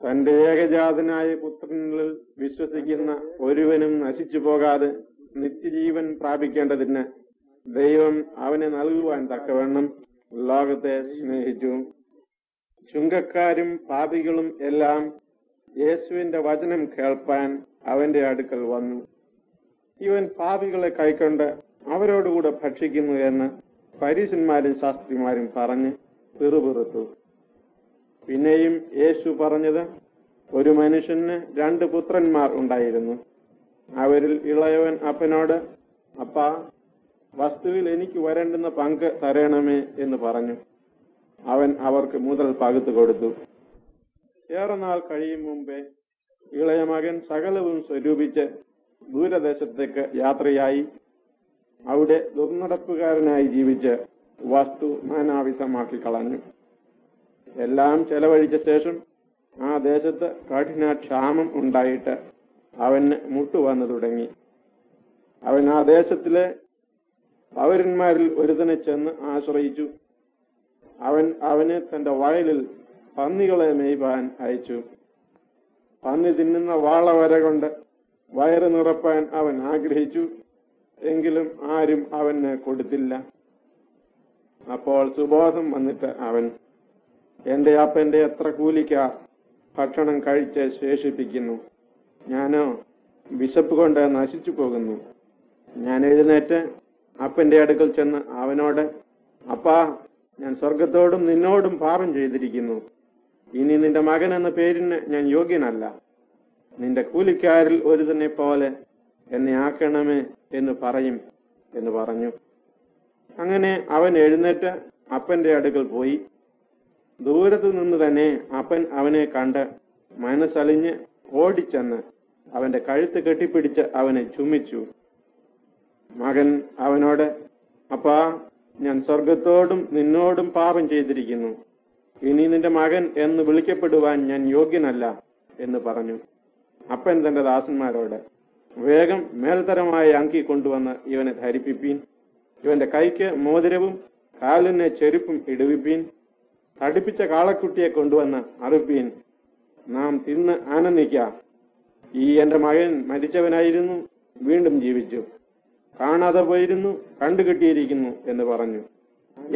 തന്റെ ഏകജാതനായ പുത്രനിൽ വിശ്വസിക്കുന്ന ഒരുവനും നശിച്ചു പോകാതെ നിത്യജീവൻ പ്രാപിക്കേണ്ടതിന് ദൈവം അവനെ നൽകുവാൻ തക്കവണ്ണം ലോകത്തെ സ്നേഹിച്ചു. ചുങ്കക്കാരും പാപികളും എല്ലാം യേശുവിന്റെ വചനം കേൾപ്പാൻ അവന്റെ അടുക്കൽ വന്നു. ഇവൻ പാപികളെ കൈക്കൊണ്ട് അവരോടുകൂടെ ഭക്ഷിക്കുന്നു എന്ന് പരീശന്മാരും ശാസ്ത്രിമാരും പറഞ്ഞ് പിറുപിറുത്തു. പിന്നെയും യേശു പറഞ്ഞത്, ഒരു മനുഷ്യന് 2 പുത്രന്മാർ ഉണ്ടായിരുന്നു. അവരിൽ ഇളയവൻ അപ്പനോട്, അപ്പാ, വസ്തുവിൽ എനിക്ക് വരേണ്ടുന്ന പങ്ക് തരണമേ എന്ന് പറഞ്ഞു. അവൻ അവർക്ക് മുതൽ പകുത്തു കൊടുത്തു. ഏറെ നാൾ കഴിയും മുമ്പേ ഇളയ മകൻ സകലവും സ്വരൂപിച്ച് ദൂരദേശത്തേക്ക് യാത്രയായി അവിടെ ദുർനടപ്പുകാരനായി ജീവിച്ച് വസ്തു നാനാവിധമാക്കി കളഞ്ഞു. എല്ലാം ചെലവഴിച്ച ശേഷം ആ ദേശത്ത് കഠിനക്ഷാമം ഉണ്ടായിട്ട് അവന് മുട്ടുവന്നു തുടങ്ങി. അവൻ ആ ദേശത്തിലെ പൗരന്മാരിൽ ഒരുത്തനെ ചെന്ന് ആശ്രയിച്ചു. അവന് തന്റെ വയലിൽ പന്നികളെ മേയ്പാൻ അയച്ചു. പന്നി തിന്നുന്ന വാളവര കൊണ്ട് വയറ് നിറപ്പാൻ അവൻ ആഗ്രഹിച്ചു. എങ്കിലും ആരും അവന് കൊടുത്തില്ല. അപ്പോൾ സുബോധം വന്നിട്ട് അവൻ, എന്റെ അപ്പന്റെ എത്ര കൂലിക്കാ ഭക്ഷണം കഴിച്ച് ശേഷിപ്പിക്കുന്നു, ഞാനോ വിശപ്പ് കൊണ്ട് നശിച്ചു പോകുന്നു. ഞാൻ എഴുന്നേറ്റ് അപ്പന്റെ അടുക്കൽ ചെന്ന് അവനോട്, അപ്പാ, ഞാൻ സ്വർഗത്തോടും നിന്നോടും പാപം ചെയ്തിരിക്കുന്നു. ഇനി നിന്റെ മകൻ എന്ന പേരിന് ഞാൻ യോഗ്യനല്ല. നിന്റെ കൂലിക്കാരിൽ ഒരുതനെ പോലെ എന്നെ ആക്കണമേ എന്ന് പറയും എന്ന് പറഞ്ഞു. അങ്ങനെ അവൻ എഴുന്നേറ്റ് അപ്പന്റെ അടുക്കൽ പോയി. ദൂരത്തു നിന്ന് തന്നെ അപ്പൻ അവനെ കണ്ട് മനസ്സലിഞ്ഞ് ഓടിച്ചെന്ന് അവന്റെ കഴുത്ത് കെട്ടിപ്പിടിച്ച് അവനെ ചുംബിച്ചു. മകൻ അവനോട്, അപ്പാ, ഞാൻ സ്വർഗത്തോടും നിന്നോടും പാപം ചെയ്തിരിക്കുന്നു. ഇനി നിന്റെ മകൻ എന്ന് വിളിക്കപ്പെടുവാൻ ഞാൻ യോഗ്യനല്ല എന്ന് പറഞ്ഞു. അപ്പൻ തന്റെ ദാസന്മാരോട്, വേഗം മേൽത്തരമായ അങ്കി കൊണ്ടുവന്ന് ഇവനെ ധരിപ്പിപ്പീൻ. ഇവന്റെ കൈക്ക് മോതിരവും കാലിന് ചെരുപ്പും ഇടുവിപ്പീൻ. തടിപ്പിച്ച കാളക്കുട്ടിയെ കൊണ്ടുവന്ന് അറുപ്പീൻ. നാം തിന്ന് ആനന്ദിക്കാം. ഈ എന്റെ മകൻ മരിച്ചവനായിരുന്നു, വീണ്ടും ജീവിച്ചു. കാണാതെ പോയിരുന്നു, കണ്ടുകിട്ടിയിരിക്കുന്നു എന്ന് പറഞ്ഞു.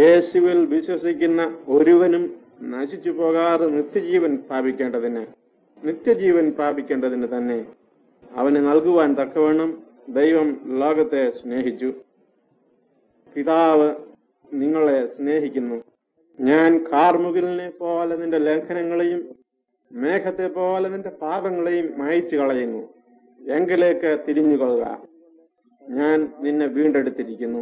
യേശുവിൽ വിശ്വസിക്കുന്ന ഒരുവനും നശിച്ചു പോകാതെ നിത്യജീവൻ പ്രാപിക്കേണ്ടതിന് തന്നെ അവന് നൽകുവാൻ തക്കവണ്ണം ദൈവം ലോകത്തെ സ്നേഹിച്ചു. പിതാവ് നിങ്ങളെ സ്നേഹിക്കുന്നു. ഞാൻ കാർമുകിലിനെ പോലെ നിന്റെ ലംഘനങ്ങളെയും മേഘത്തെ പോലെ നിന്റെ പാപങ്ങളെയും മായ്ച്ചു കളയുന്നു. എങ്കിലേക്ക് തിരിഞ്ഞുകൊള്ളുക. ഞാൻ നിന്നെ വീണ്ടെടുത്തിരിക്കുന്നു.